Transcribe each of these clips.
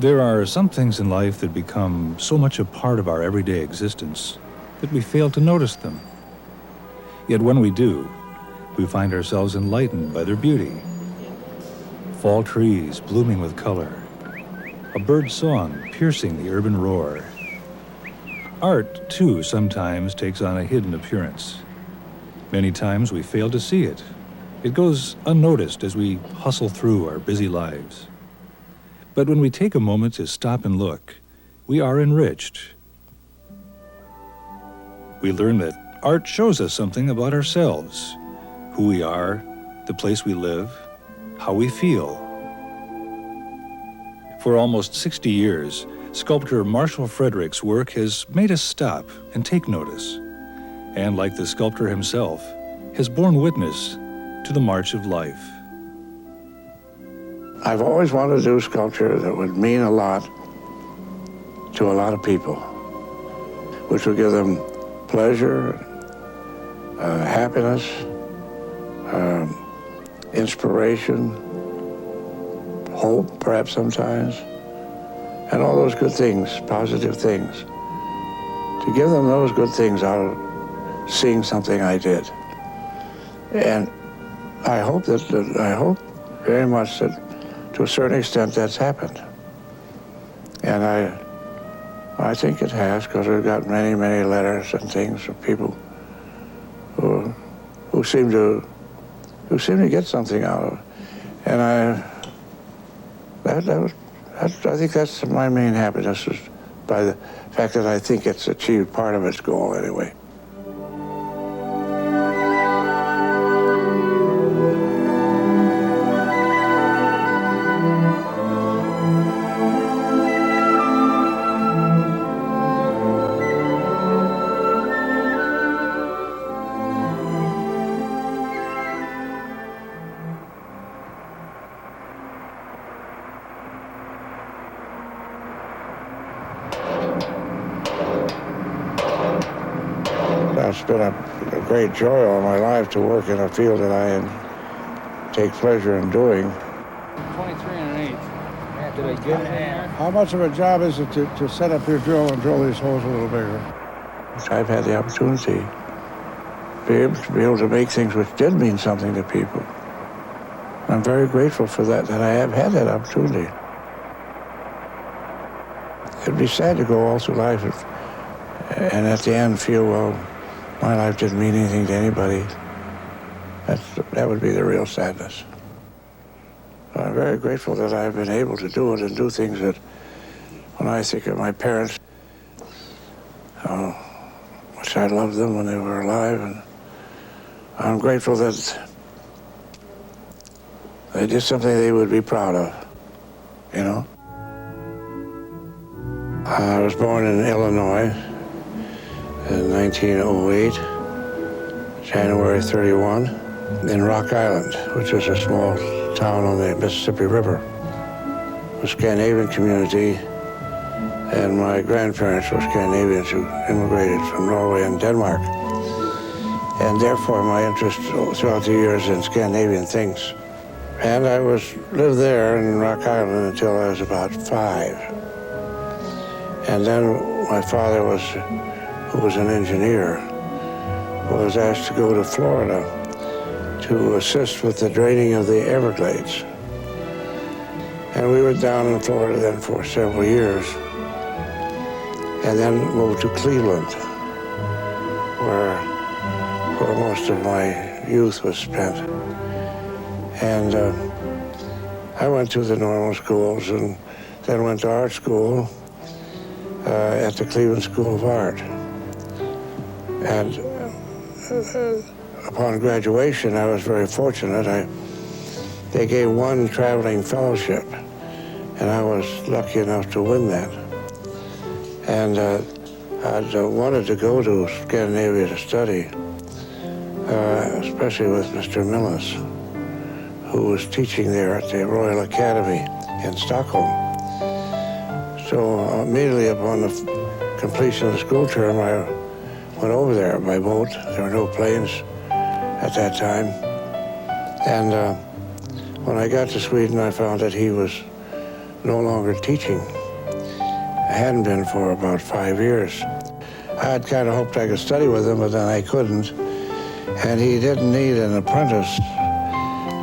There are some things in life that become so much a part of our everyday existence that we fail to notice them. Yet when we do, we find ourselves enlightened by their beauty. Fall trees blooming with color, a bird's song piercing the urban roar. Art, too, sometimes takes on a hidden appearance. Many times we fail to see it. It goes unnoticed as we hustle through our busy lives. But when we take a moment to stop and look, we are enriched. We learn that art shows us something about ourselves, who we are, the place we live, how we feel. For almost 60 years, sculptor Marshall Fredericks' work has made us stop and take notice, and like the sculptor himself, has borne witness to the march of life. I've always wanted to do sculpture that would mean a lot to a lot of people, which would give them pleasure, happiness, inspiration, hope, perhaps sometimes, and all those good things, positive things. To give them those good things out of seeing something I did. And I hope very much that to a certain extent that's happened. And I think it has, because we've got many, many letters and things from people who seem to get something out of it. And I think that's my main happiness, is by the fact that I think it's achieved part of its goal anyway. It's been a great joy all my life to work in a field that I take pleasure in doing. 23 and an eighth. Did I get it in there? How much of a job is it to set up your drill and drill these holes a little bigger? I've had the opportunity to be able to make things which did mean something to people. I'm very grateful for that I have had that opportunity. It'd be sad to go all through life and at the end feel, well, my life didn't mean anything to anybody. That would be the real sadness. I'm very grateful that I've been able to do it and do things that, when I think of my parents, how much I loved them when they were alive, and I'm grateful that they did something they would be proud of, you know? I was born in Illinois in 1908, January 31, in Rock Island, which is a small town on the Mississippi River. It was a Scandinavian community, and my grandparents were Scandinavians who immigrated from Norway and Denmark. And therefore, my interest throughout the years in Scandinavian things. And I lived there in Rock Island until I was about 5. And then my father who was an engineer, was asked to go to Florida to assist with the draining of the Everglades. And we were down in Florida then for several years, and then moved to Cleveland, where most of my youth was spent. And I went to the normal schools and then went to art school at the Cleveland School of Art. And upon graduation, I was very fortunate. They gave one traveling fellowship, and I was lucky enough to win that. And I'd wanted to go to Scandinavia to study, especially with Mr. Millis, who was teaching there at the Royal Academy in Stockholm. So immediately upon the completion of the school term, I went over there by boat. There were no planes at that time. And when I got to Sweden, I found that he was no longer teaching. I hadn't been for about 5 years. I had kind of hoped I could study with him, but then I couldn't. And he didn't need an apprentice,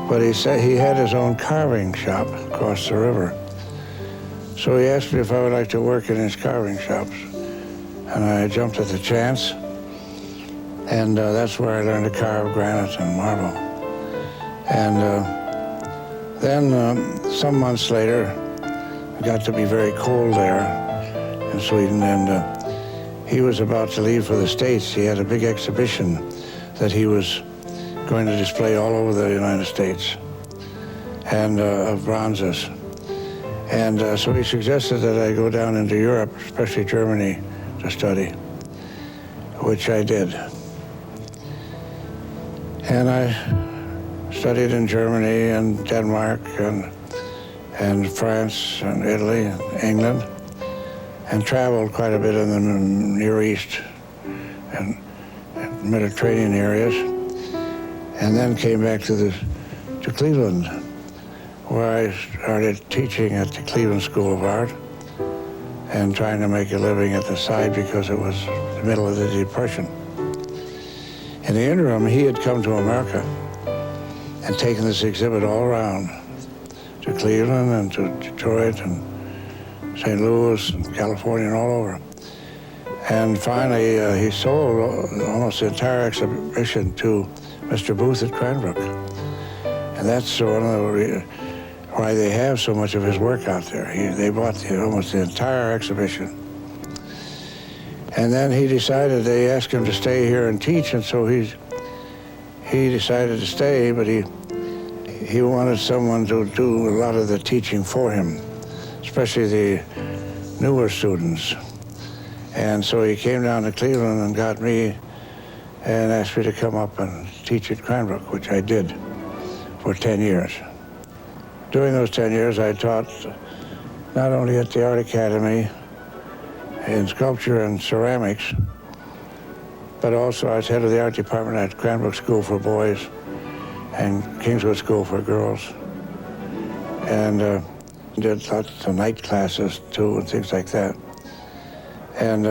but he said he had his own carving shop across the river. So he asked me if I would like to work in his carving shops. And I jumped at the chance. And that's where I learned to carve granite and marble. And then some months later, it got to be very cold there in Sweden, and he was about to leave for the States. He had a big exhibition that he was going to display all over the United States, and of bronzes. And so he suggested that I go down into Europe, especially Germany, to study, which I did. And I studied in Germany and Denmark and France and Italy and England, and traveled quite a bit in the Near East and Mediterranean areas, and then came back to Cleveland, where I started teaching at the Cleveland School of Art and trying to make a living at the side because it was the middle of the Depression. In the interim, he had come to America and taken this exhibit all around to Cleveland and to Detroit and St. Louis and California and all over. And finally, he sold almost the entire exhibition to Mr. Booth at Cranbrook. And that's one of the why they have so much of his work out there. They bought almost the entire exhibition. And then he decided, they asked him to stay here and teach, and so he decided to stay, but he wanted someone to do a lot of the teaching for him, especially the newer students. And so he came down to Cleveland and got me and asked me to come up and teach at Cranbrook, which I did for 10 years. During those 10 years, I taught not only at the Art Academy in sculpture and ceramics, but also I was head of the art department at Cranbrook School for Boys and Kingswood School for Girls, and did lots of night classes too and things like that. And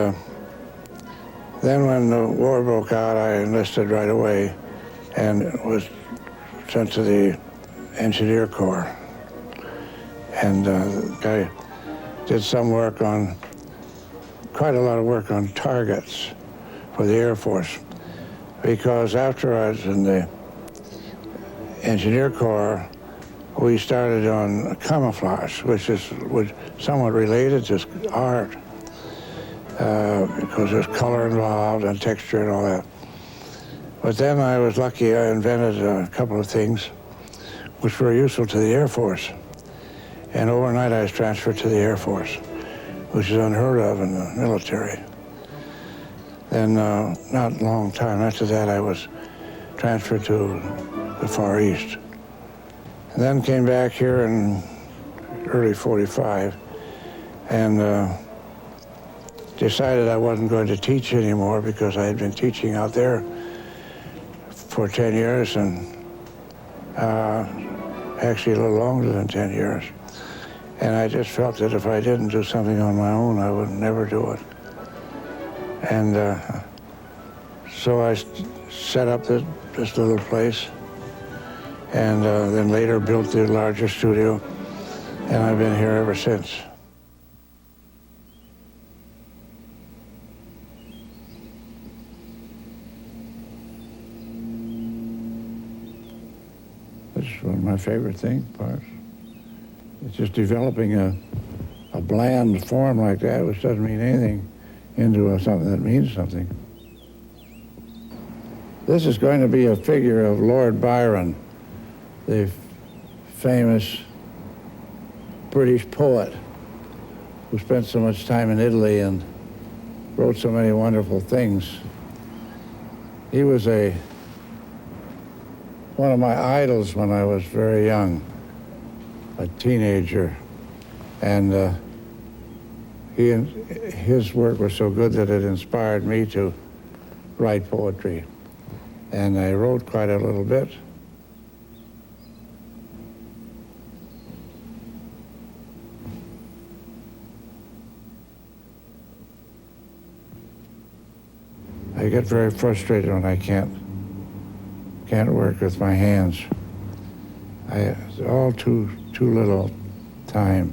then when the war broke out, I enlisted right away and was sent to the Engineer Corps. And I did some work on, quite a lot of work on targets for the Air Force, because after I was in the Engineer Corps, we started on camouflage, which is somewhat related to art, because there's color involved and texture and all that. But then I was lucky, I invented a couple of things which were useful to the Air Force. And overnight I was transferred to the Air Force, which is unheard of in the military. Then not a long time after that, I was transferred to the Far East. And then came back here in early '45 and decided I wasn't going to teach anymore because I had been teaching out there for 10 years and actually a little longer than 10 years. And I just felt that if I didn't do something on my own, I would never do it. And so I set up this little place, and then later built the larger studio, and I've been here ever since. This is one of my favorite parts. It's just developing a bland form like that, which doesn't mean anything, into something that means something. This is going to be a figure of Lord Byron, the famous British poet who spent so much time in Italy and wrote so many wonderful things. He was one of my idols when I was very young, a teenager, and his work was so good that it inspired me to write poetry, and I wrote quite a little bit. I get very frustrated when I can't work with my hands. It's all too little time.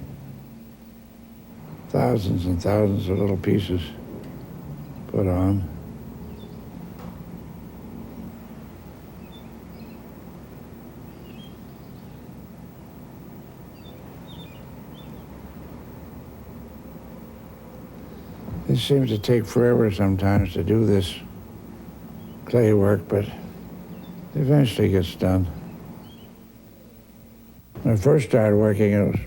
Thousands and thousands of little pieces put on. It seems to take forever sometimes to do this clay work, but it eventually gets done. When I first started working, it was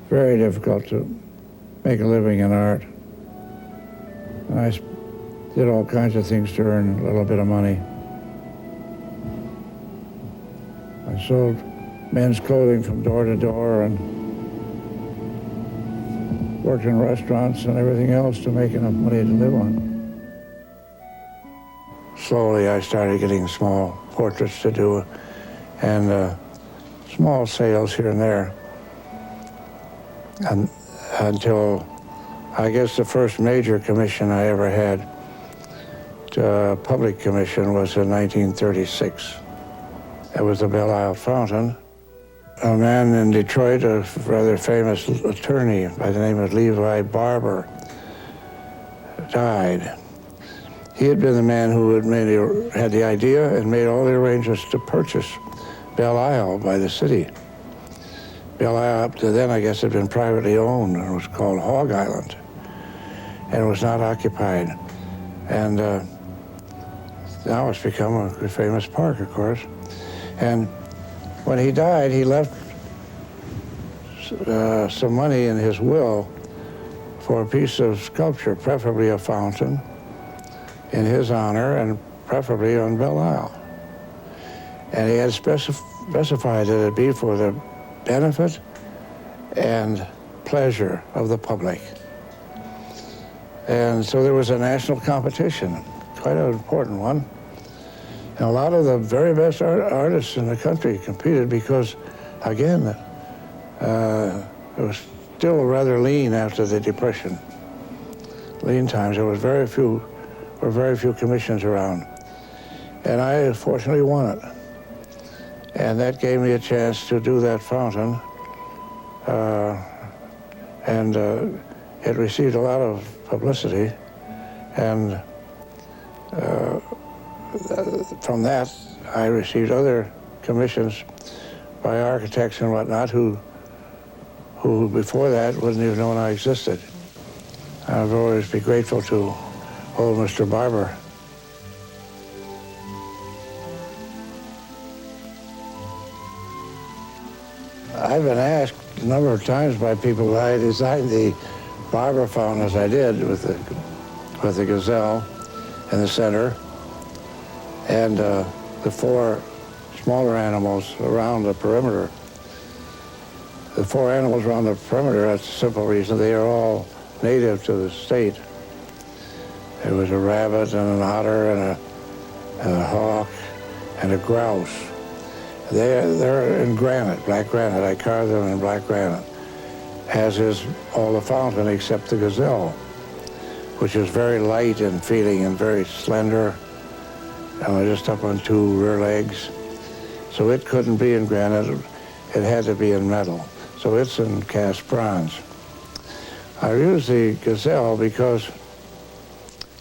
very difficult to make a living in art. And I did all kinds of things to earn a little bit of money. I sold men's clothing from door to door and worked in restaurants and everything else to make enough money to live on. Slowly, I started getting small portraits to do and small sales here and there. And until, I guess, the first major commission I ever had, public commission, was in 1936. It was the Belle Isle Fountain. A man in Detroit, a rather famous attorney by the name of Levi Barber, died. He had been the man who had the idea and made all the arrangements to purchase Belle Isle by the city. Belle Isle up to then, I guess, had been privately owned, and it was called Hog Island, and it was not occupied. And now it's become a famous park, of course. And when he died, he left some money in his will for a piece of sculpture, preferably a fountain, in his honor, and preferably on Belle Isle. And he had specified that it be for the benefit and pleasure of the public. And so there was a national competition, quite an important one. And a lot of the very best artists in the country competed because, again, it was still rather lean after the Depression. Lean times. There was very few commissions around. And I fortunately won it. And that gave me a chance to do that fountain. And it received a lot of publicity. And from that, I received other commissions by architects and whatnot who before that wouldn't even known I existed. I've always been grateful to old Mr. Barber. I've been asked a number of times by people why I designed the Barber fountain as I did with the gazelle in the center and the four smaller animals around the perimeter. The four animals around the perimeter, that's a simple reason. They are all native to the state. There was a rabbit and an otter and a hawk and a grouse. They're in granite, black granite. I carved them in black granite, as is all the fountain except the gazelle, which is very light in feeling and very slender, just up on two rear legs. So it couldn't be in granite. It had to be in metal. So it's in cast bronze. I used the gazelle because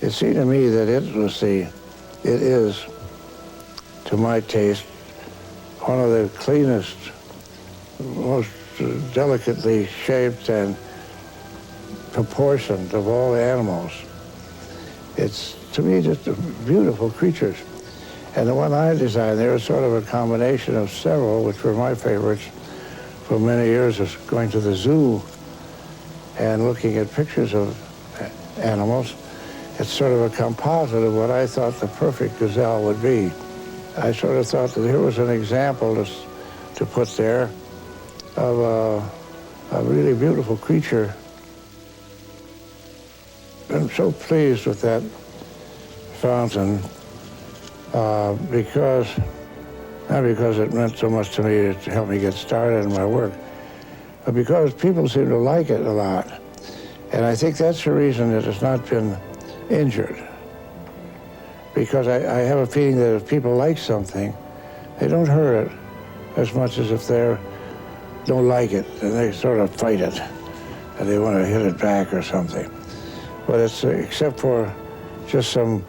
it seemed to me that it is, to my taste, one of the cleanest, most delicately shaped and proportioned of all the animals. It's, to me, just beautiful creatures. And the one I designed, they were sort of a combination of several, which were my favorites for many years, of going to the zoo and looking at pictures of animals. It's sort of a composite of what I thought the perfect gazelle would be. I sort of thought that here was an example to put there of a really beautiful creature. I'm so pleased with that fountain not because it meant so much to me to help me get started in my work, but because people seem to like it a lot. And I think that's the reason it has not been injured. because I have a feeling that if people like something, they don't hurt it as much as if they don't like it, and they sort of fight it, and they want to hit it back or something. But it's, except for just some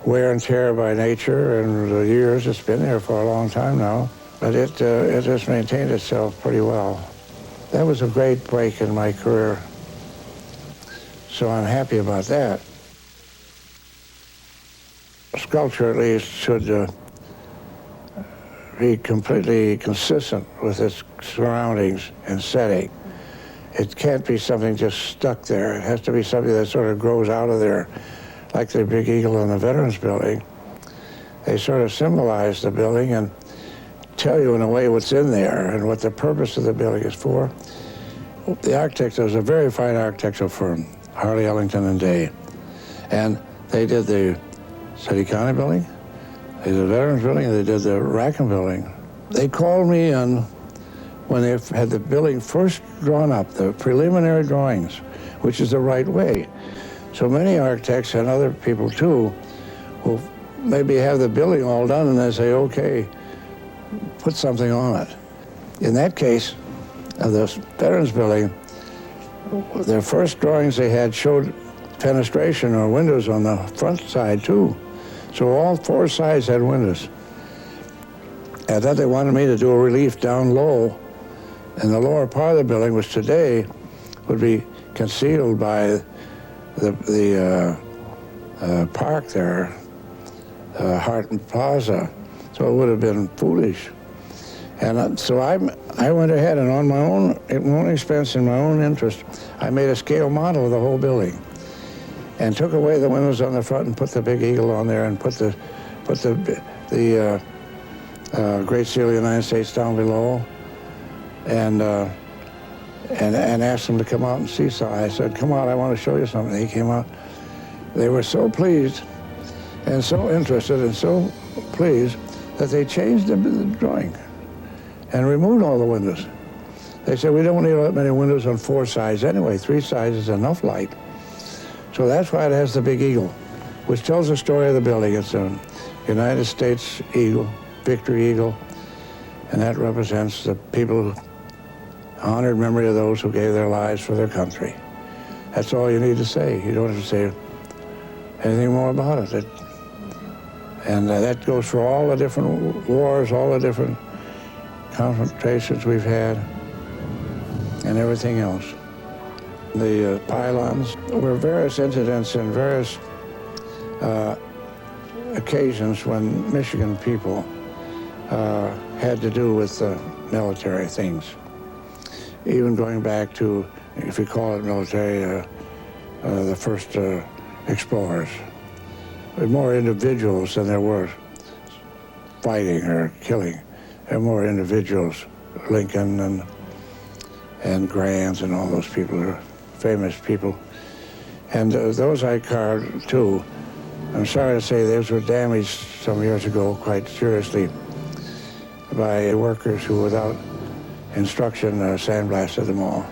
wear and tear by nature and the years, it's been there for a long time now, but it has maintained itself pretty well. That was a great break in my career, so I'm happy about that. Sculpture, at least, should be completely consistent with its surroundings and setting. It can't be something just stuck there. It has to be something that sort of grows out of there, like the big eagle in the Veterans Building. They sort of symbolize the building and tell you in a way what's in there and what the purpose of the building is for. The architect was a very fine architectural firm, Harley, Ellington, and Day. And they did the City County Building, they did the Veterans Building, and they did the Rackham Building. They called me in when they had the building first drawn up, the preliminary drawings, which is the right way. So many architects and other people too will maybe have the building all done and they say, okay, put something on it. In that case, of the Veterans Building, their first drawings they had showed fenestration or windows on the front side too. So all four sides had windows. And then they wanted me to do a relief down low in the lower part of the building, which today would be concealed by the park there, Harlequins Plaza. So it would have been foolish. And so I went ahead and on my own expense and my own interest, I made a scale model of the whole building and took away the windows on the front and put the big eagle on there and put the Great Seal of the United States down below and asked them to come out and see something. I said, come out, I want to show you something. They came out. They were so pleased and so interested and so pleased that they changed the drawing and removed all the windows. They said, we don't need that many windows on four sides anyway. 3 sides is enough light. So that's why it has the big eagle, which tells the story of the building. It's a United States eagle, victory eagle, and that represents the people, honored memory of those who gave their lives for their country. That's all you need to say. You don't have to say anything more about it. And that goes for all the different wars, all the different confrontations we've had, and everything else. The pylons were various incidents and various occasions when Michigan people had to do with military things. Even going back to, if you call it military, the first explorers. There were more individuals than there were fighting or killing. There were more individuals, Lincoln and Grant and all those people are famous people. And those I carved too. I'm sorry to say those were damaged some years ago quite seriously by workers who, without instruction, sandblasted them all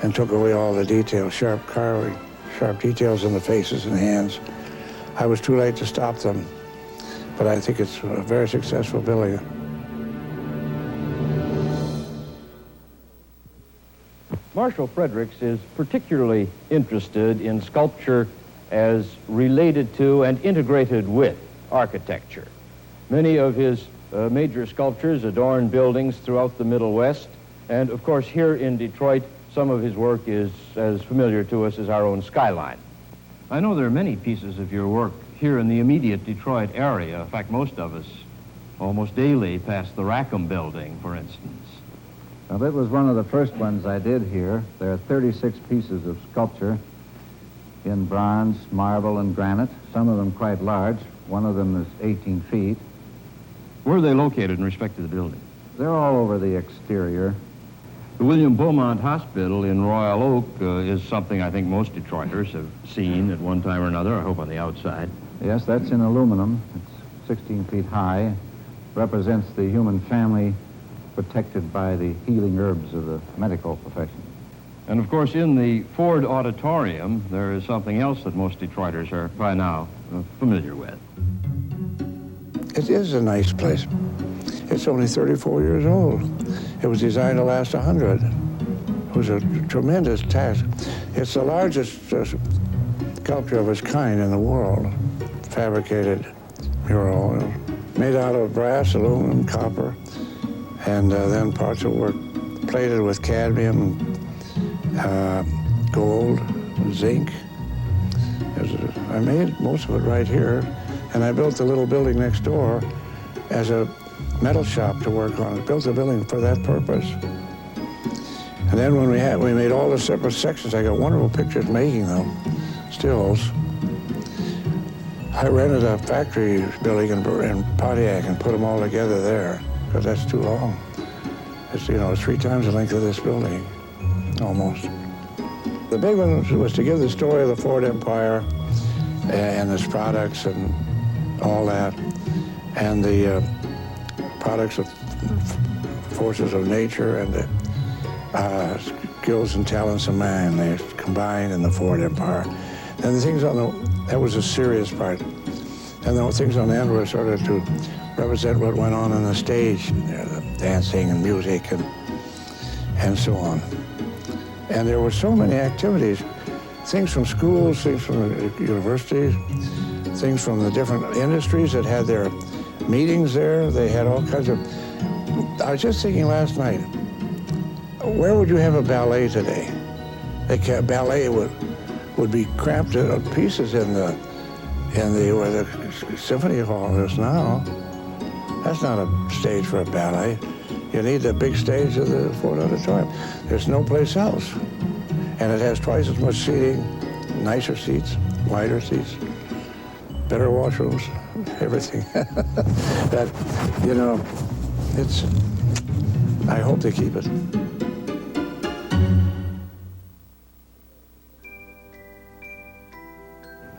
and took away all the details, sharp carving, sharp details in the faces and hands. I was too late to stop them, but I think it's a very successful building. Marshall Fredericks is particularly interested in sculpture as related to and integrated with architecture. Many of his major sculptures adorn buildings throughout the Middle West, and of course here in Detroit, some of his work is as familiar to us as our own skyline. I know there are many pieces of your work here in the immediate Detroit area. In fact, most of us almost daily pass the Rackham Building, for instance. Well, that was one of the first ones I did here. There are 36 pieces of sculpture in bronze, marble, and granite, some of them quite large. One of them is 18 feet. Where are they located in respect to the building? They're all over the exterior. The William Beaumont Hospital in Royal Oak is something I think most Detroiters have seen at one time or another, I hope on the outside. Yes, that's in aluminum. It's 16 feet high. Represents the human family protected by the healing herbs of the medical profession. And of course, in the Ford Auditorium, there is something else that most Detroiters are by now familiar with. It is a nice place. It's only 34 years old. It was designed to last 100. It was a tremendous task. It's the largest sculpture of its kind in the world. Fabricated mural, made out of brass, aluminum, copper, and then parts of work plated with cadmium, gold, zinc. I made most of it right here, and I built the little building next door as a metal shop to work on. I built the building for that purpose. And then when we made all the separate sections, I got wonderful pictures making them, stills. I rented a factory building in Pontiac and put them all together there, because that's too long. It's, you know, it's 3 times the length of this building, almost. The big one was to give the story of the Ford Empire and its products and all that, and the products of forces of nature and the skills and talents of man. They combined in the Ford Empire. And the things on that was a serious part. And the things on the end were sort of to represent what went on the stage, you know, the dancing and music and so on. And there were so many activities, things from schools, things from the universities, things from the different industries that had their meetings there. They had all kinds of, I was just thinking last night, where would you have a ballet today? Ballet would be cramped to pieces in the where the symphony hall is now. That's not a stage for a ballet. You need the big stage of the Ford Auditorium. There's no place else. And it has twice as much seating, nicer seats, wider seats, better washrooms, everything. That, you know, I hope they keep it.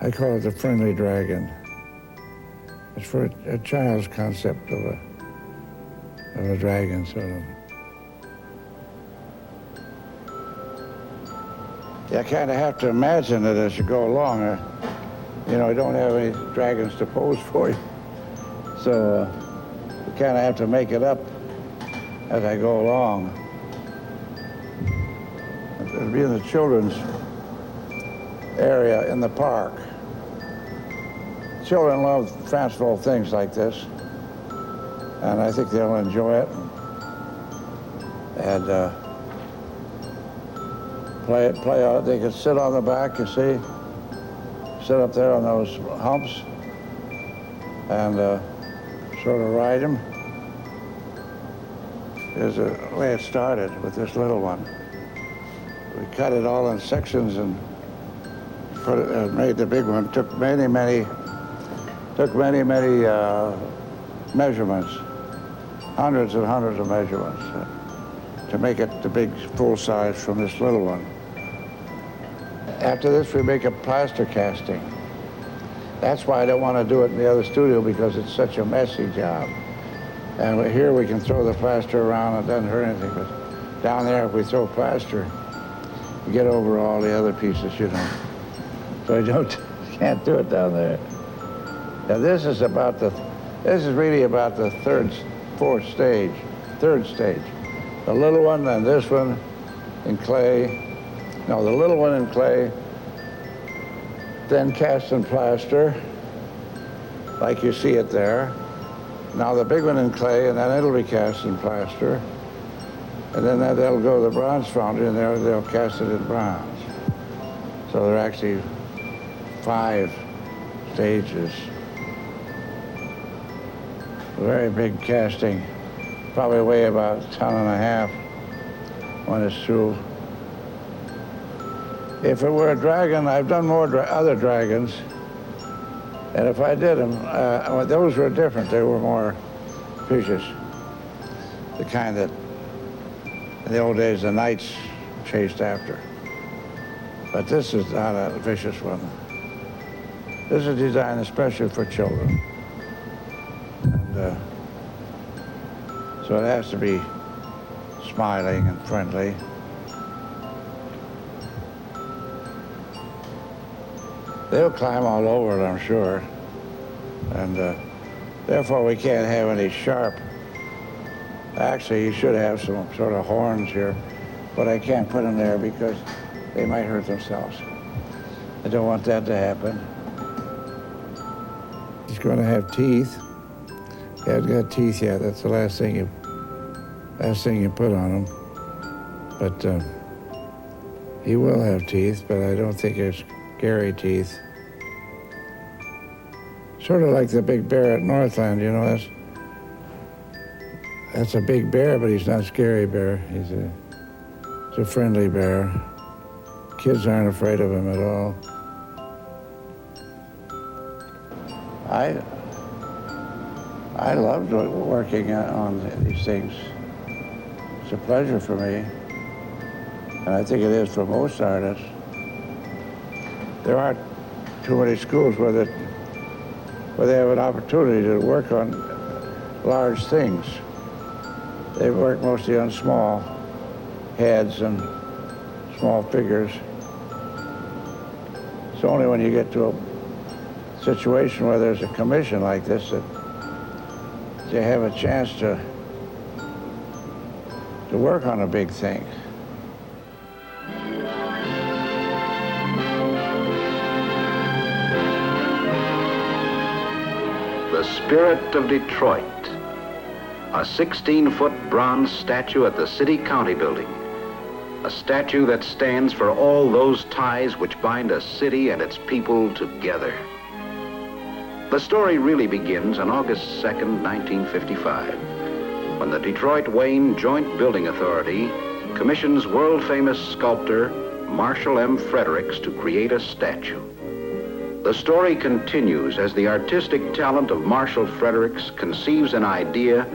I call it the friendly dragon. It's for a child's concept of a dragon, sort of. You kind of have to imagine it as you go along. You know, I don't have any dragons to pose for you. So you kind of have to make it up as I go along. It'll be in the children's area in the park. Children love fanciful things like this, and I think they'll enjoy it and play out. They can sit on the back, you see, sit up there on those humps and sort of ride them. Here's the way it started with this little one. We cut it all in sections and made the big one. Took many measurements, hundreds and hundreds of measurements to make it the big full size from this little one. After this, we make a plaster casting. That's why I don't want to do it in the other studio, because it's such a messy job. And here we can throw the plaster around, it doesn't hurt anything, but down there, if we throw plaster, we get over all the other pieces, you know. So I can't do it down there. Now this is really about the third stage. The little one and this one in clay. No, the little one in clay, then cast in plaster, like you see it there. Now the big one in clay, and then it'll be cast in plaster. And then they'll go to the bronze foundry, and they'll cast it in bronze. So there are actually 5 stages. A very big casting, probably weigh about 1.5 tons when it's through. If it were a dragon, I've done more other dragons, and if I did them, those were different. They were more vicious, the kind that in the old days the knights chased after. But this is not a vicious one. This is designed especially for children. And so it has to be smiling and friendly. They'll climb all over it, I'm sure. And therefore we can't have any sharp. Actually, you should have some sort of horns here, but I can't put them there because they might hurt themselves. I don't want that to happen. He's going to have teeth. He hasn't got teeth yet. That's the last thing you put on him. But he will have teeth, but I don't think they're scary teeth. Sort of like the big bear at Northland, you know. That's a big bear, but he's not a scary bear. He's a friendly bear. Kids aren't afraid of him at all. I loved working on these things. It's a pleasure for me, and I think it is for most artists. There aren't too many schools where they have an opportunity to work on large things. They work mostly on small heads and small figures. It's only when you get to a situation where there's a commission like this that you have a chance to work on a big thing. The Spirit of Detroit, a 16-foot bronze statue at the City-County Building, a statue that stands for all those ties which bind a city and its people together. The story really begins on August 2nd, 1955, when the Detroit-Wayne Joint Building Authority commissions world-famous sculptor Marshall M. Fredericks to create a statue. The story continues as the artistic talent of Marshall Fredericks conceives an idea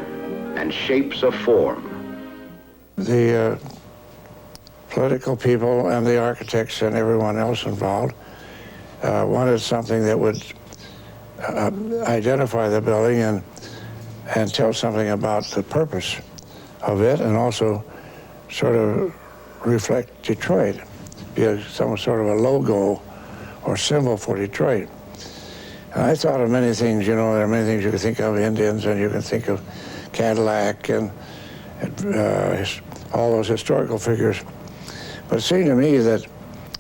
and shapes a form. The political people and the architects and everyone else involved wanted something that would identify the building and tell something about the purpose of it, and also sort of reflect Detroit, be some sort of a logo or symbol for Detroit. And I thought of many things, you know, there are many things you can think of, Indians, and you can think of Cadillac and all those historical figures. But it seemed to me that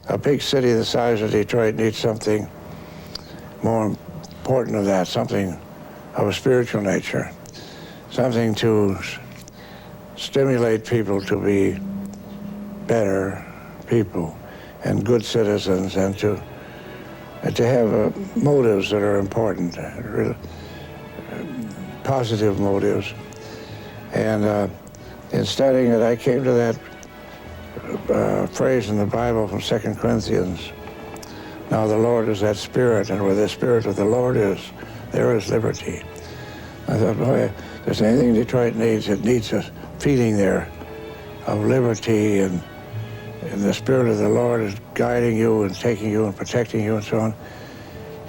a big city the size of Detroit needs something more important than that, something of a spiritual nature, something to stimulate people to be better people and good citizens, and to have motives that are important, positive motives. And in studying it, I came to that phrase in the Bible from 2 Corinthians. Now the Lord is that Spirit, and where the Spirit of the Lord is, there is liberty. I thought, boy, if there's anything Detroit needs, it needs a feeling there of liberty, and the Spirit of the Lord is guiding you and taking you and protecting you and so on.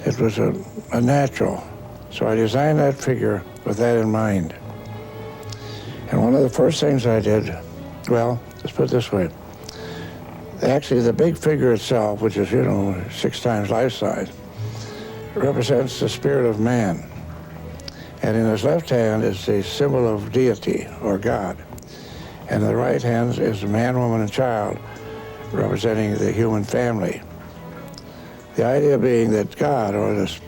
It was a natural. So I designed that figure with that in mind. And one of the first things I did, well, let's put it this way. Actually, the big figure itself, which is, 6 times life size, represents the spirit of man. And in his left hand is the symbol of deity, or God. And the right hand is man, woman, and child, representing the human family. The idea being that God, or this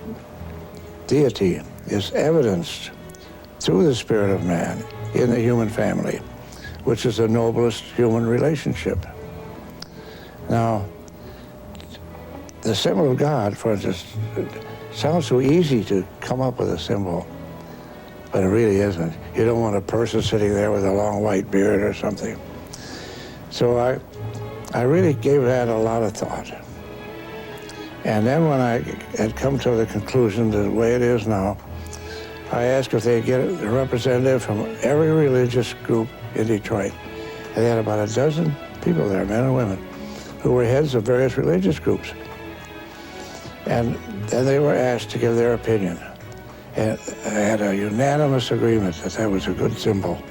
deity, is evidenced through the spirit of man in the human family, which is the noblest human relationship. Now, the symbol of God, for instance, it sounds so easy to come up with a symbol, but it really isn't. You don't want a person sitting there with a long white beard or something. So I really gave that a lot of thought. And then when I had come to the conclusion the way it is now, I asked if they'd get a representative from every religious group in Detroit. And they had about a dozen people there, men and women, who were heads of various religious groups. And then they were asked to give their opinion. And I had a unanimous agreement that that was a good symbol.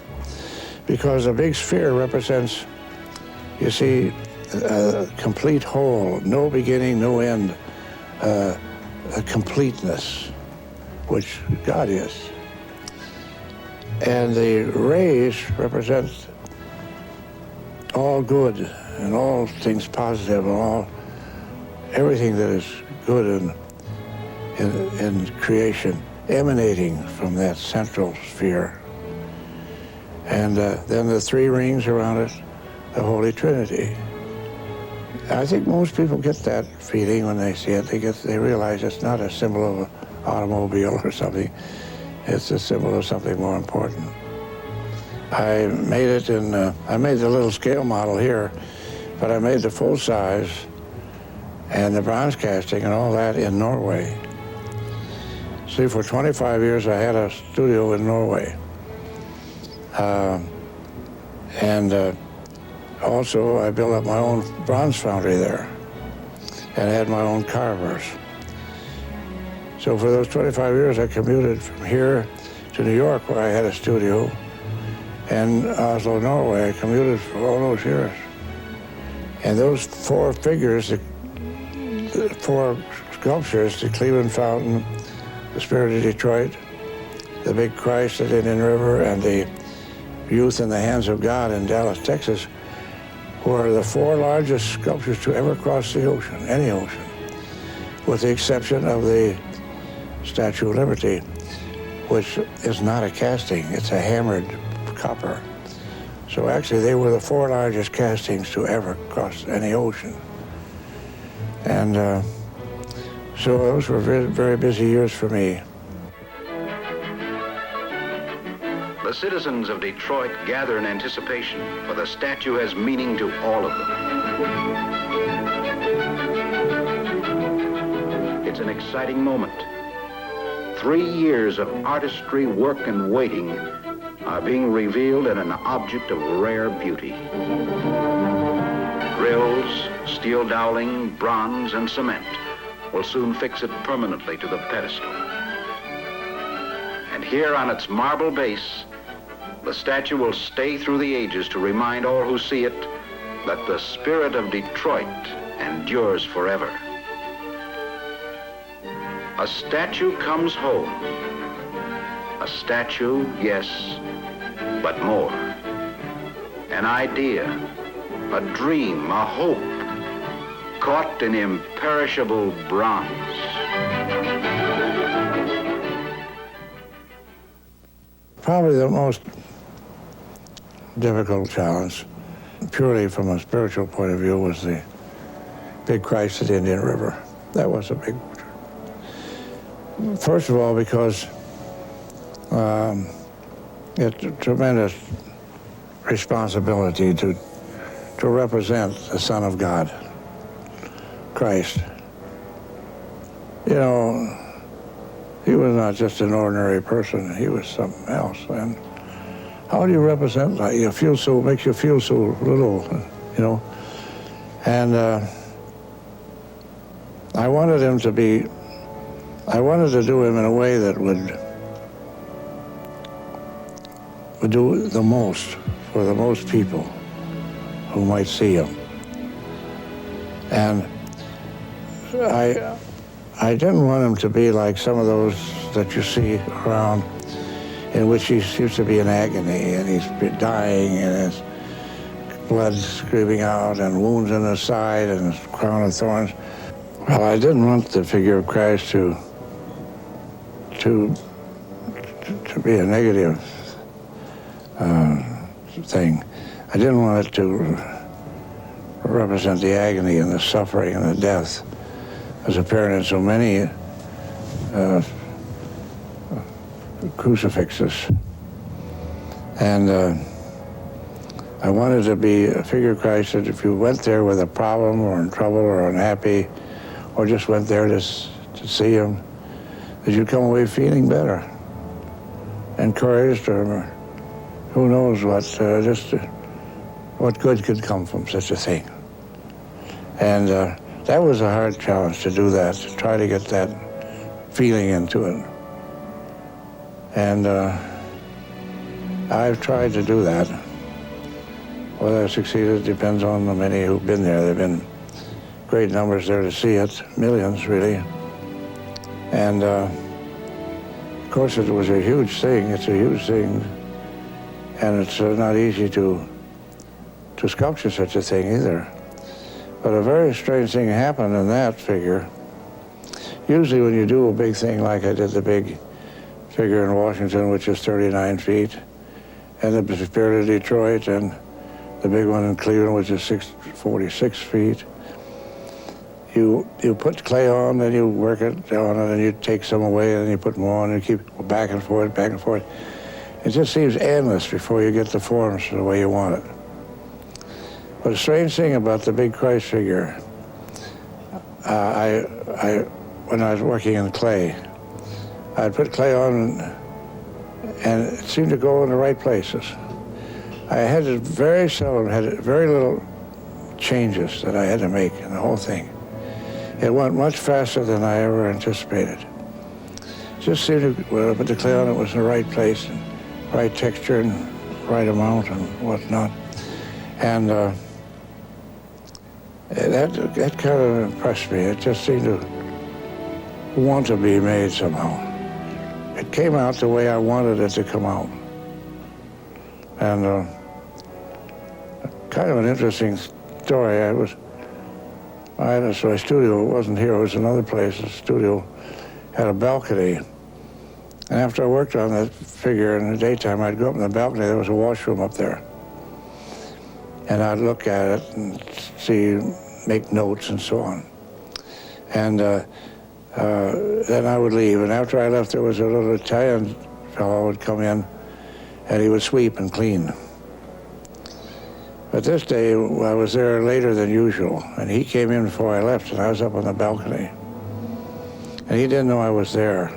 Because a big sphere represents, you see, a complete whole, no beginning, no end, a completeness, which God is. And the rays represent all good and all things positive and everything that is good in creation emanating from that central sphere. And then the three rings around it, the Holy Trinity. I think most people get that feeling when they see it. They realize it's not a symbol of an automobile or something. It's a symbol of something more important. I made it I made the little scale model here, but I made the full size and the bronze casting and all that in Norway. See, for 25 years I had a studio in Norway. Also, I built up my own bronze foundry there and had my own carvers. So for those 25 years, I commuted from here to New York, where I had a studio, and Oslo, Norway. I commuted for all those years. And those four figures, the four sculptures, the Cleveland Fountain, the Spirit of Detroit, the big Christ at Indian River, and the Youth in the Hands of God in Dallas, Texas, were the four largest sculptures to ever cross the ocean, any ocean, with the exception of the Statue of Liberty, which is not a casting, it's a hammered copper. So actually they were the four largest castings to ever cross any ocean. And so those were very, very busy years for me. The citizens of Detroit gather in anticipation, for the statue has meaning to all of them. It's an exciting moment. 3 years of artistry, work, and waiting are being revealed in an object of rare beauty. Drills, steel doweling, bronze, and cement will soon fix it permanently to the pedestal. And here on its marble base, the statue will stay through the ages to remind all who see it that the spirit of Detroit endures forever. A statue comes home. A statue, yes, but more. An idea, a dream, a hope, caught in imperishable bronze. Probably the most difficult challenge, purely from a spiritual point of view, was the big Christ at Indian River. That was a big one. First of all, because it's a tremendous responsibility to represent the Son of God, Christ. You know, he was not just an ordinary person, he was something else. And how do you represent that? You feel so, makes you feel so little, you know. And I wanted to do him in a way that would do the most for the most people who might see him. And I didn't want him to be like some of those that you see around, in which he seems to be in agony and he's dying and his blood screaming out and wounds in his side and his crown of thorns. Well, I didn't want the figure of Christ to be a negative thing. I didn't want it to represent the agony and the suffering and the death as apparent in so many crucifixes. And I wanted to be a figure of Christ that if you went there with a problem or in trouble or unhappy, or just went there to see him, that you'd come away feeling better, encouraged, or who knows what, what good could come from such a thing. And that was a hard challenge to do that, to try to get that feeling into it. And I've tried to do that. Whether I succeeded depends on the many who've been there. There have been great numbers there to see it, millions really. And of course it was a huge thing. It's a huge thing. And it's not easy to sculpture such a thing either. But a very strange thing happened in that figure. Usually when you do a big thing like I did the big figure in Washington, which is 39 feet, and the Spirit of Detroit, and the big one in Cleveland, which is 46 feet, you put clay on, then you work it on, and then you take some away, and then you put more on, and you keep back and forth, back and forth. It just seems endless before you get the forms the way you want it. But a strange thing about the big Christ figure, when I was working in clay, I'd put clay on and it seemed to go in the right places. I had to very seldom, had very little changes that I had to make in the whole thing. It went much faster than I ever anticipated. It just seemed to, when I put the clay on, it was in the right place, and right texture and right amount and whatnot. And that kind of impressed me. It just seemed to want to be made somehow. It came out the way I wanted it to come out. And kind of an interesting story. I had a studio, it wasn't here, it was another place. The studio had a balcony. And after I worked on that figure in the daytime, I'd go up in the balcony, there was a washroom up there. And I'd look at it and see, make notes and so on. And then I would leave. And after I left, there was a little Italian fellow who would come in and he would sweep and clean. But this day, I was there later than usual, and he came in before I left, and I was up on the balcony. And he didn't know I was there.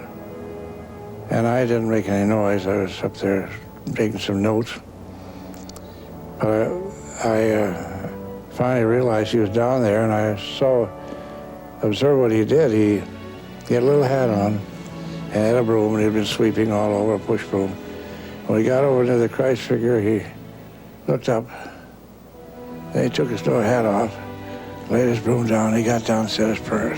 And I didn't make any noise. I was up there taking some notes. But I finally realized he was down there, and I observed what he did. He had a little hat on and had a broom, and he'd been sweeping all over, a push broom. When he got over to the Christ figure, he looked up. Then he took his little hat off, laid his broom down, he got down and said his prayers.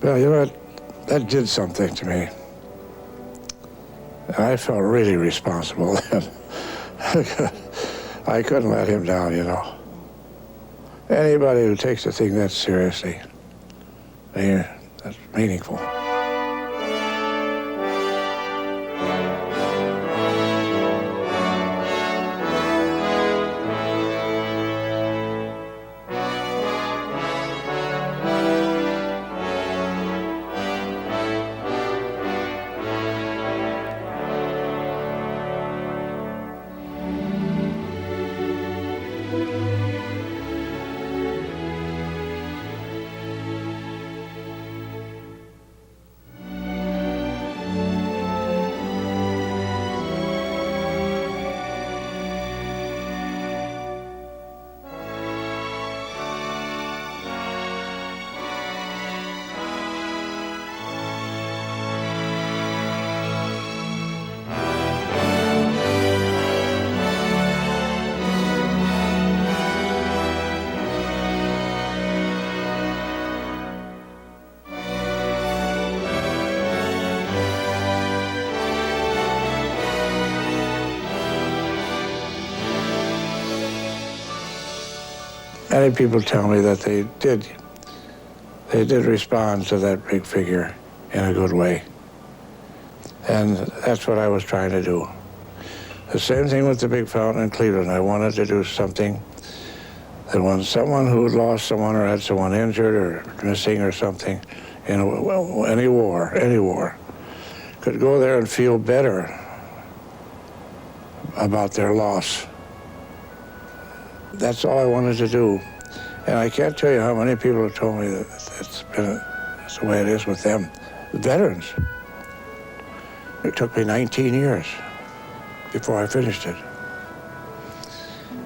Well, you know what? That did something to me. And I felt really responsible then. I couldn't let him down, you know. Anybody who takes a thing that seriously, that's meaningful. Many people tell me that they did respond to that big figure in a good way. And that's what I was trying to do. The same thing with the big fountain in Cleveland. I wanted to do something that when someone who had lost someone or had someone injured or missing or something in any war, could go there and feel better about their loss. That's all I wanted to do. And I can't tell you how many people have told me that it's the way it is with them. The veterans. It took me 19 years before I finished it.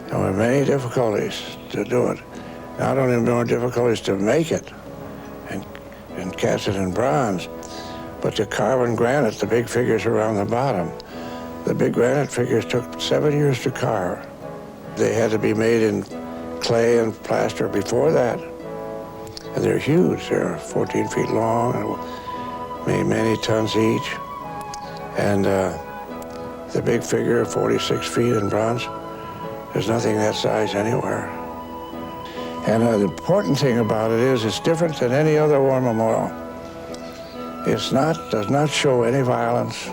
There were many difficulties to do it. Not only more difficulties to make it and cast it in bronze, but to carve in granite the big figures around the bottom. The big granite figures took 7 years to carve. They had to be made in clay and plaster before that. And they're huge. They're 14 feet long and weigh many tons each. And the big figure, 46 feet in bronze, there's nothing that size anywhere. And the important thing about it is it's different than any other war memorial. Does not show any violence,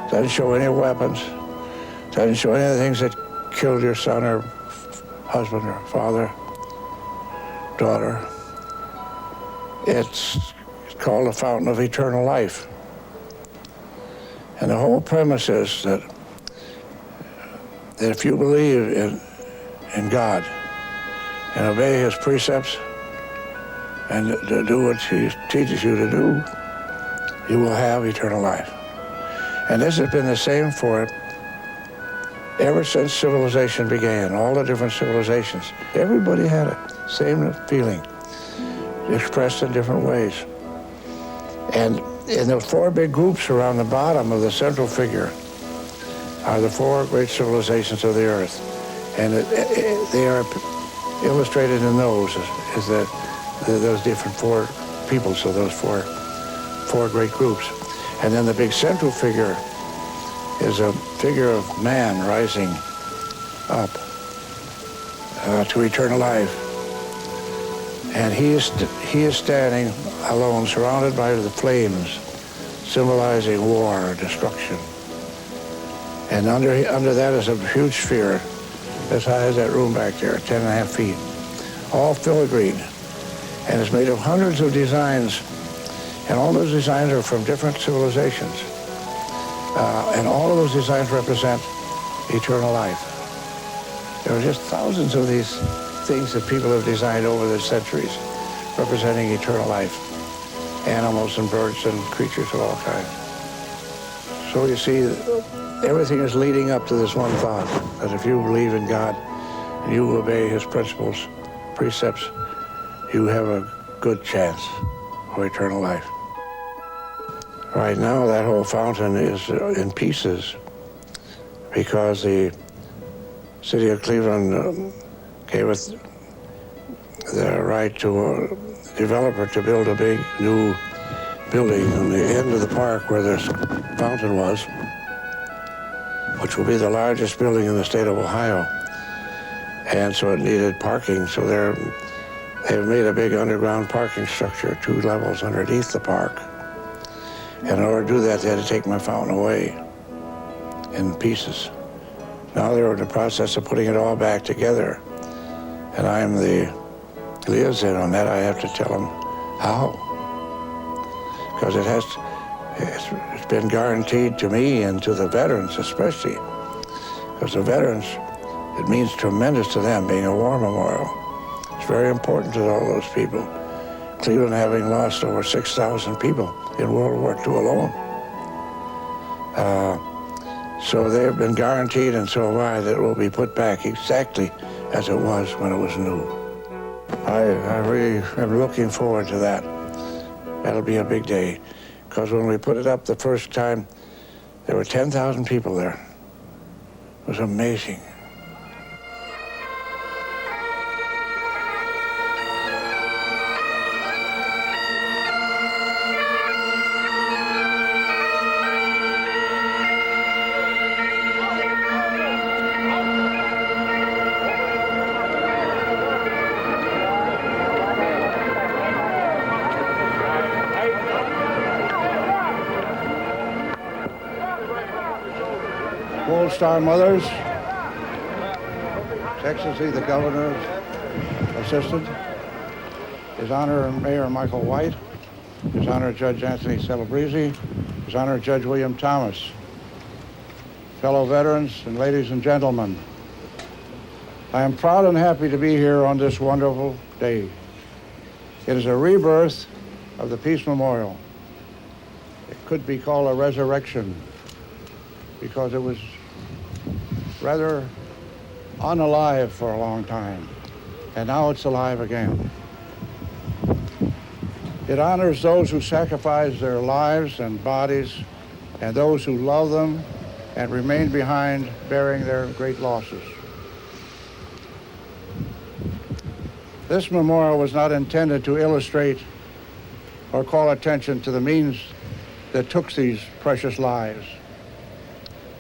doesn't show any weapons, doesn't show any of the things that killed your son or husband or father, daughter. It's called the Fountain of Eternal Life. And the whole premise is that if you believe in God and obey his precepts and to do what he teaches you to do, you will have eternal life. And this has been the same for ever since civilization began, all the different civilizations. Everybody had it, same feeling, expressed in different ways. And in the four big groups around the bottom of the central figure are the four great civilizations of the earth. And they are illustrated in those as those different four peoples of those four great groups. And then the big central figure is a figure of man rising up to eternal life. And he is standing alone, surrounded by the flames, symbolizing war or destruction. And under that is a huge sphere, as high as that room back there, 10.5 feet, all filigree. And it's made of hundreds of designs, and all those designs are from different civilizations. And all of those designs represent eternal life. There are just thousands of these things that people have designed over the centuries, representing eternal life, animals and birds and creatures of all kinds. So you see, everything is leading up to this one thought, that if you believe in God and you obey his principles, precepts, you have a good chance for eternal life. Right now, that whole fountain is in pieces because the city of Cleveland gave us the right to a developer to build a big new building on the end of the park where this fountain was, which will be the largest building in the state of Ohio. And so it needed parking, so they've made a big underground parking structure, 2 levels underneath the park. And in order to do that, they had to take my fountain away in pieces. Now they're in the process of putting it all back together. And I'm the liaison on that. I have to tell them how. Because it's been guaranteed to me and to the veterans especially. Because the veterans, it means tremendous to them being a war memorial. It's very important to all those people. Cleveland having lost over 6,000 people in World War II alone. So they've been guaranteed, and so have I, that it will be put back exactly as it was when it was new. I really am looking forward to that. That'll be a big day, because when we put it up the first time, there were 10,000 people there. It was amazing. Gold Star Mothers, His Excellency the Governor's Assistant, His Honor Mayor Michael White, His Honor Judge Anthony Celebrezzi, His Honor Judge William Thomas, fellow veterans and ladies and gentlemen, I am proud and happy to be here on this wonderful day. It is a rebirth of the Peace Memorial. It could be called a resurrection because it was rather unalive for a long time, and now it's alive again. It honors those who sacrificed their lives and bodies and those who love them and remain behind bearing their great losses. This memorial was not intended to illustrate or call attention to the means that took these precious lives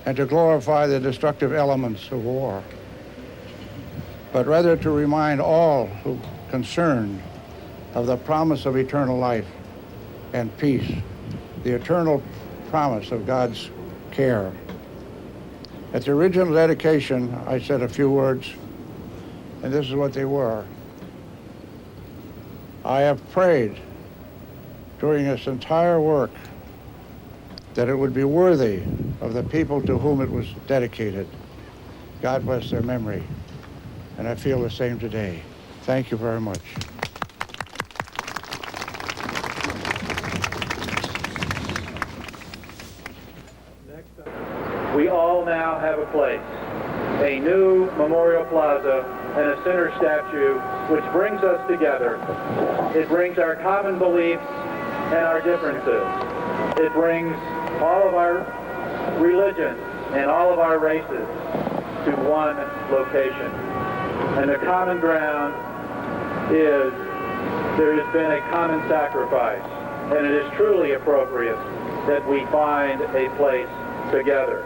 and to glorify the destructive elements of war, but rather to remind all who concerned of the promise of eternal life and peace, the eternal promise of God's care. At the original dedication, I said a few words, and this is what they were. I have prayed during this entire work that it would be worthy of the people to whom it was dedicated. God bless their memory. And I feel the same today. Thank you very much. We all now have a place, a new memorial plaza and a center statue which brings us together. It brings our common beliefs and our differences. It brings all of our religions and all of our races to one location. And the common ground is there has been a common sacrifice, and it is truly appropriate that we find a place together.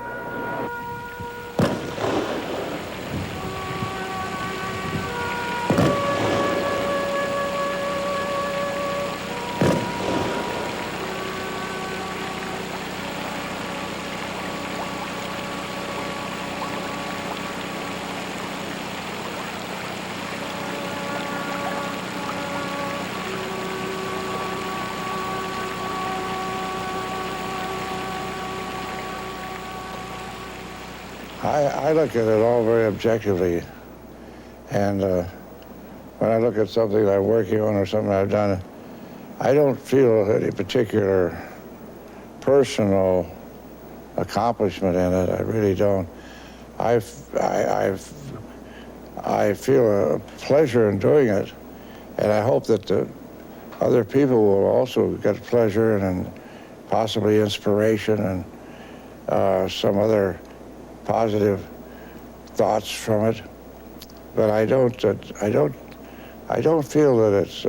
I look at it all very objectively, and when I look at something that I'm working on or something I've done, I don't feel any particular personal accomplishment in it. I really don't. I feel a pleasure in doing it, and I hope that the other people will also get pleasure and possibly inspiration and some other positive thoughts from it, but I don't feel that it's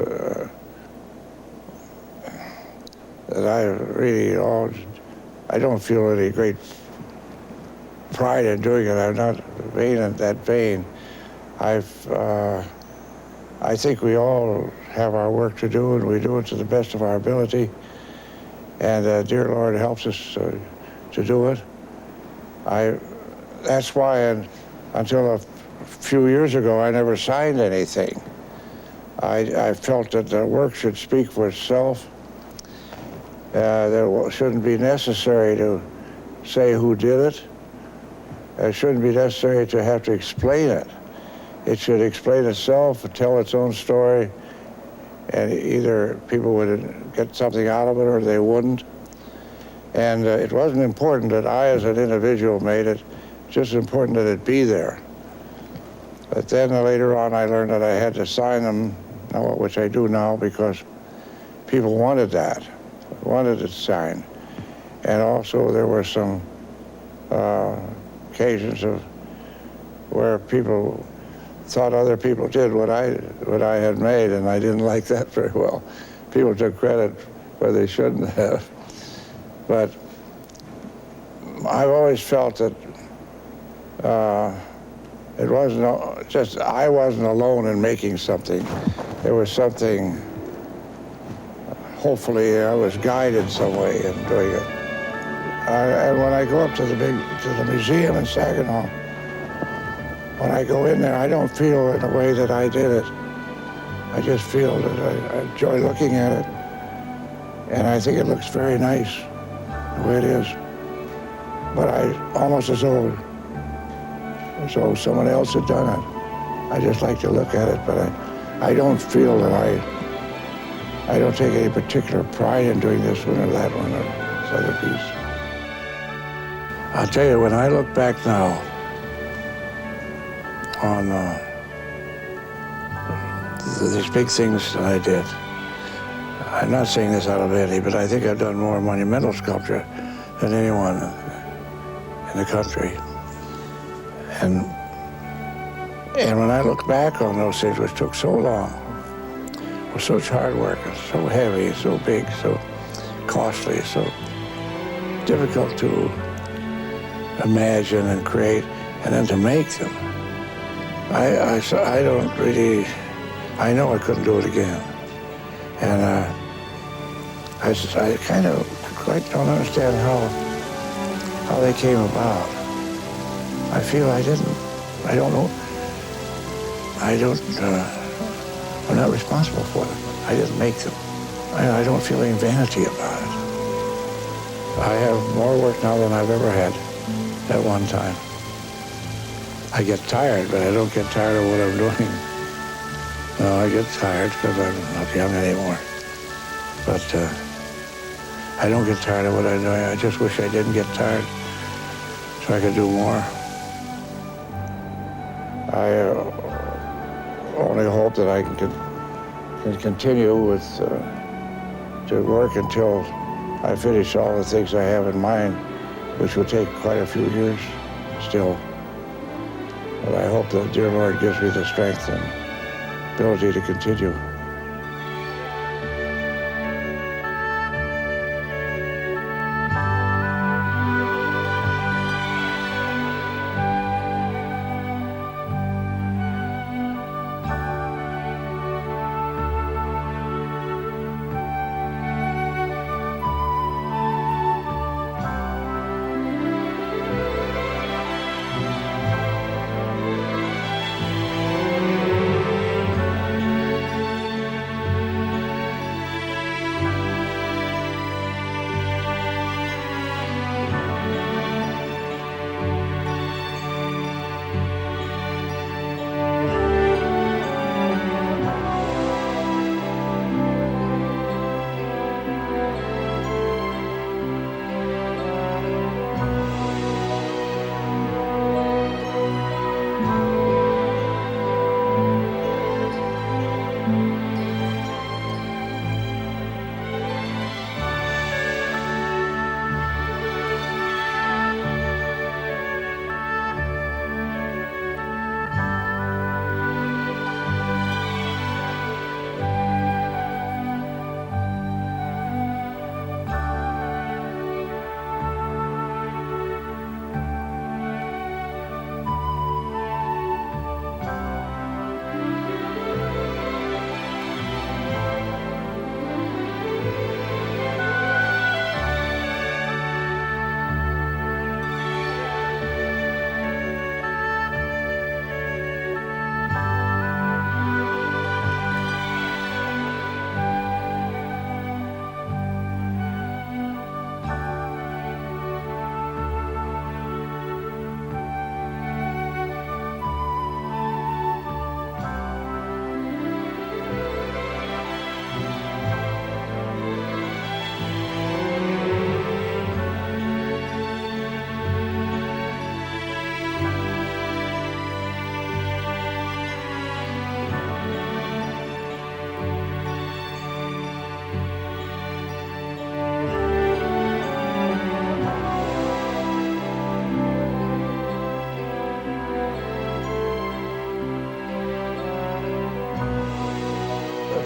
that I really I don't feel any great pride in doing it. I'm not vain in that vein. I think we all have our work to do, and we do it to the best of our ability, and dear Lord helps us to do it. That's why until a few years ago, I never signed anything. I felt that the work should speak for itself. That it shouldn't be necessary to say who did it. It shouldn't be necessary to have to explain it. It should explain itself, tell its own story, and either people would get something out of it or they wouldn't. And it wasn't important that I as an individual made it, just important that it be there. But then later on I learned that I had to sign them, which I do now, because people wanted that, wanted it signed. And also there were some occasions of where people thought other people did what I had made, and I didn't like that very well. People took credit where they shouldn't have. But I've always felt that it wasn't just, I wasn't alone in making something. There was something, hopefully I was guided some way in doing it. And when I go up to the museum in Saginaw, when I go in there, I don't feel in the way that I did it. I just feel that I enjoy looking at it, and I think it looks very nice the way it is. But almost as though someone else had done it. I just like to look at it, but I don't feel that I don't take any particular pride in doing this one or that one or this other piece. I'll tell you, when I look back now on these big things that I did, I'm not saying this out of envy, but I think I've done more monumental sculpture than anyone in the country. And when I look back on those things, which took so long, was such hard work, and so heavy, so big, so costly, so difficult to imagine and create, and then to make them. I don't really, I know I couldn't do it again. And I kind of quite don't understand how they came about. I feel I don't know, I'm not responsible for them. I didn't make them. I don't feel any vanity about it. I have more work now than I've ever had at one time. I get tired, but I don't get tired of what I'm doing. No, I get tired because I'm not young anymore. But I don't get tired of what I'm doing. I just wish I didn't get tired so I could do more. I only hope that I can continue with to work until I finish all the things I have in mind, which will take quite a few years still. But I hope the dear Lord gives me the strength and ability to continue.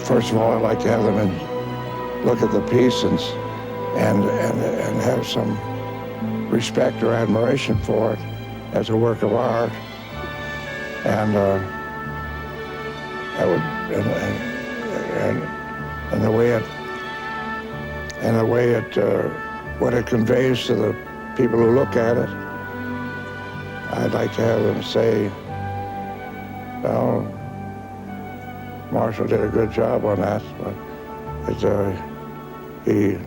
First of all, I'd like to have them look at the piece and have some respect or admiration for it as a work of art. And that would, and the way it, what it conveys to the people who look at it. I'd like to have them say, well, Marshall did a good job on that, but he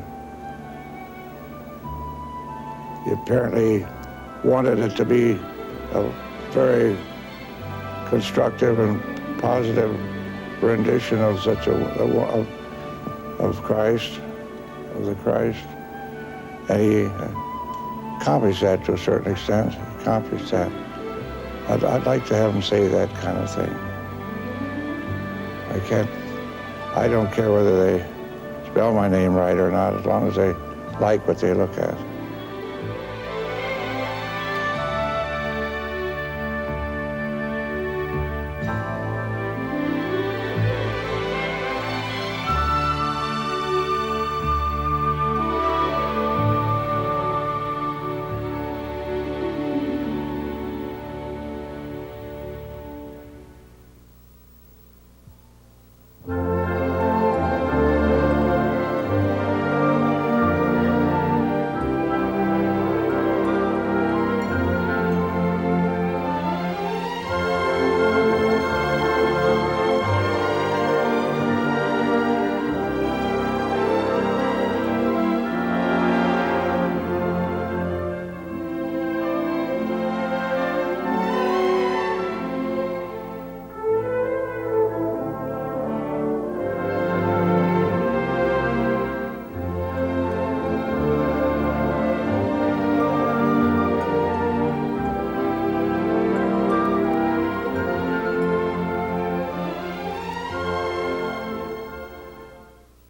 apparently wanted it to be a very constructive and positive rendition of such of Christ, of the Christ, and he accomplished that to a certain extent. He accomplished that. I'd like to have him say that kind of thing. I don't care whether they spell my name right or not, as long as they like what they look at.